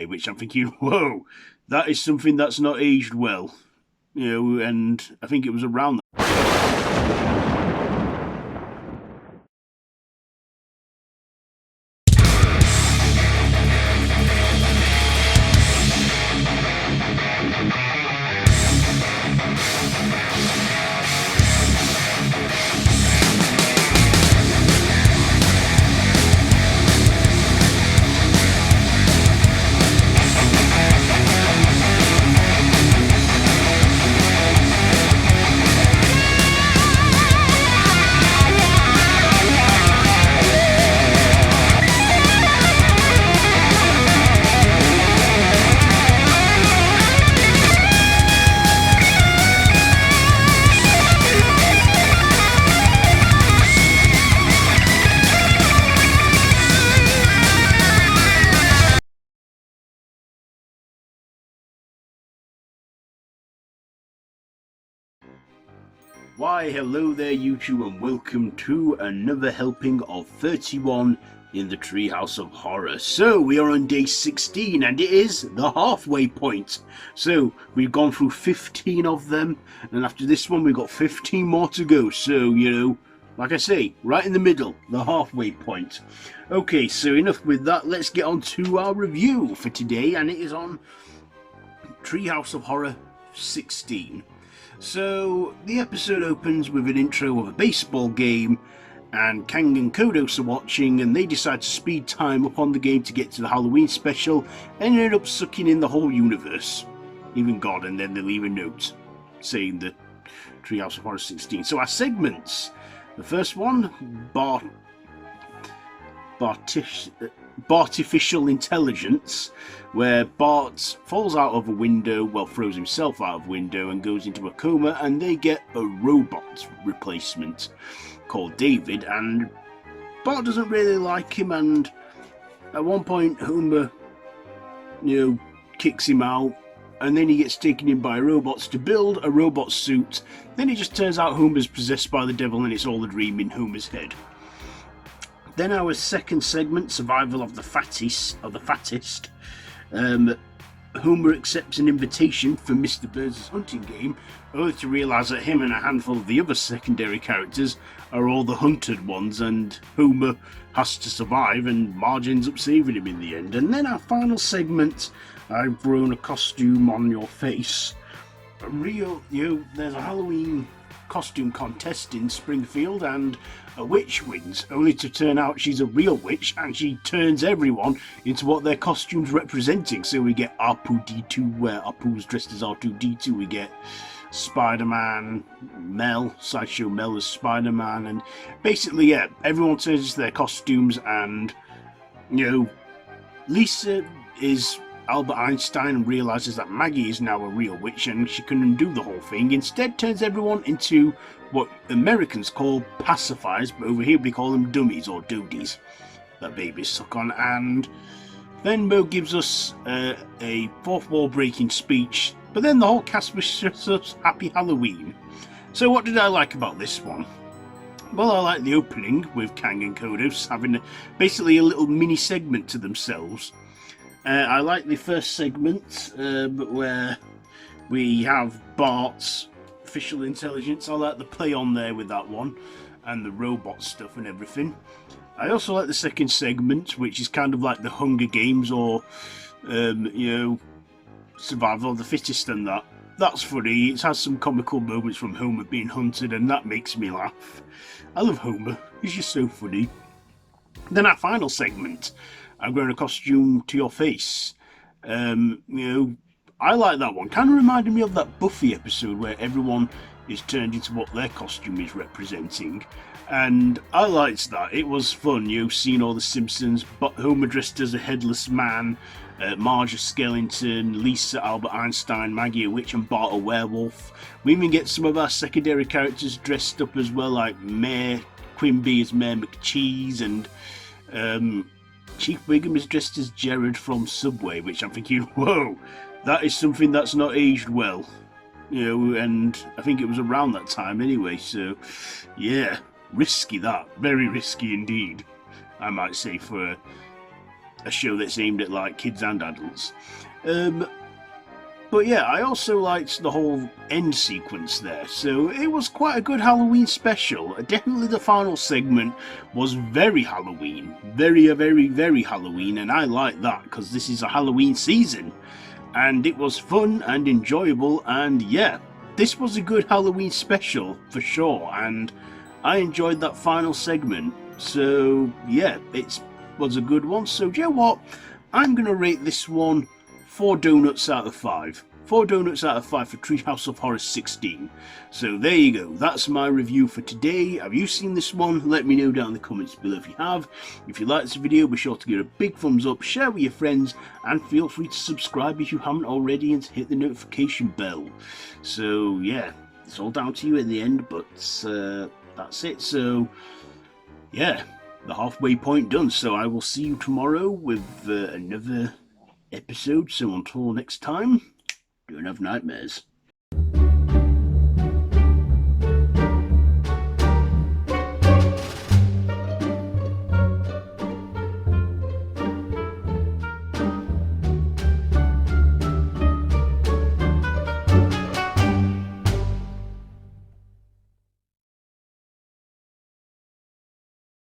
which I'm thinking, whoa, that is something that's not aged well. And I think it was around Why, hello there YouTube, and welcome to another helping of 31 in the Treehouse of Horror. So, we are on day 16, and it is the halfway point. So, we've gone through 15 of them, and after this one we've got 15 more to go. So, like I say, right in the middle, the halfway point. Okay, so enough with that, let's get on to our review for today, and it is on Treehouse of Horror 16. So, the episode opens with an intro of a baseball game, and Kang and Kodos are watching, and they decide to speed time up on the game to get to the Halloween special, and end up sucking in the whole universe, even God, and then they leave a note saying the Treehouse of Horror 16. So our segments, the first one, Bartificial Intelligence, where Bart falls out of a window, well, throws himself out of a window and goes into a coma, and they get a robot replacement called David, and Bart doesn't really like him, and at one point Homer, kicks him out, and then he gets taken in by robots to build a robot suit. Then it just turns out Homer's possessed by the devil and it's all a dream in Homer's head. Then our second segment, Survival of the Fattest. Homer accepts an invitation for Mr. Burns' hunting game, only to realise that him and a handful of the other secondary characters are all the hunted ones, and Homer has to survive, and Marge ends up saving him in the end. And then our final segment, I've grown a costume on your face. There's a Halloween costume contest in Springfield, and a witch wins, only to turn out she's a real witch, and she turns everyone into what their costume's representing. So we get R2-D2, where Apu's dressed as R2-D2, we get Spider-Man, Sideshow Mel as Spider-Man, and basically, everyone turns into their costumes, and, Lisa is Albert Einstein and realises that Maggie is now a real witch and she can undo the whole thing. Instead turns everyone into what Americans call pacifiers, but over here we call them dummies or dodies that babies suck on. And then Mo gives us a fourth wall breaking speech, but then the whole cast wishes us happy Halloween. So what did I like about this one? Well, I like the opening with Kang and Kodos having basically a little mini segment to themselves. I like the first segment where we have Bart's artificial intelligence. I like the play on there with that one and the robot stuff and everything. I also like the second segment, which is kind of like the Hunger Games or Survival of the Fittest, and that's funny. It has some comical moments from Homer being hunted, and that makes me laugh. I love Homer, he's just so funny. Then our final segment, I'm wearing a costume to your face. I like that one. Kind of reminded me of that Buffy episode where everyone is turned into what their costume is representing. And I liked that. It was fun, seeing all the Simpsons, but Homer dressed as a headless man, Marge a skeleton, Lisa Albert Einstein, Maggie a witch, and Bart a werewolf. We even get some of our secondary characters dressed up as well, like Mayor Quimby as Mayor McCheese, and Chief Wiggum is dressed as Jared from Subway, which I'm thinking, whoa, that is something that's not aged well. And I think it was around that time anyway, so yeah, risky that. Very risky indeed, I might say, for a show that's aimed at like kids and adults. But yeah, I also liked the whole end sequence there, so it was quite a good Halloween special. Definitely the final segment was very Halloween, very Halloween, and I like that because this is a Halloween season, and it was fun and enjoyable, and yeah, this was a good Halloween special for sure, and I enjoyed that final segment. So yeah, it was a good one. So do you know what? I'm gonna rate this one 4 donuts out of 5. 4 donuts out of 5 for Treehouse of Horror 16. So there you go, that's my review for today. Have you seen this one? Let me know down in the comments below if you have. If you liked this video, be sure to give it a big thumbs up, share with your friends, and feel free to subscribe if you haven't already and to hit the notification bell. So yeah, it's all down to you in the end, but that's it. So yeah, the halfway point done. So I will see you tomorrow with another episode. So until next time, don't have nightmares.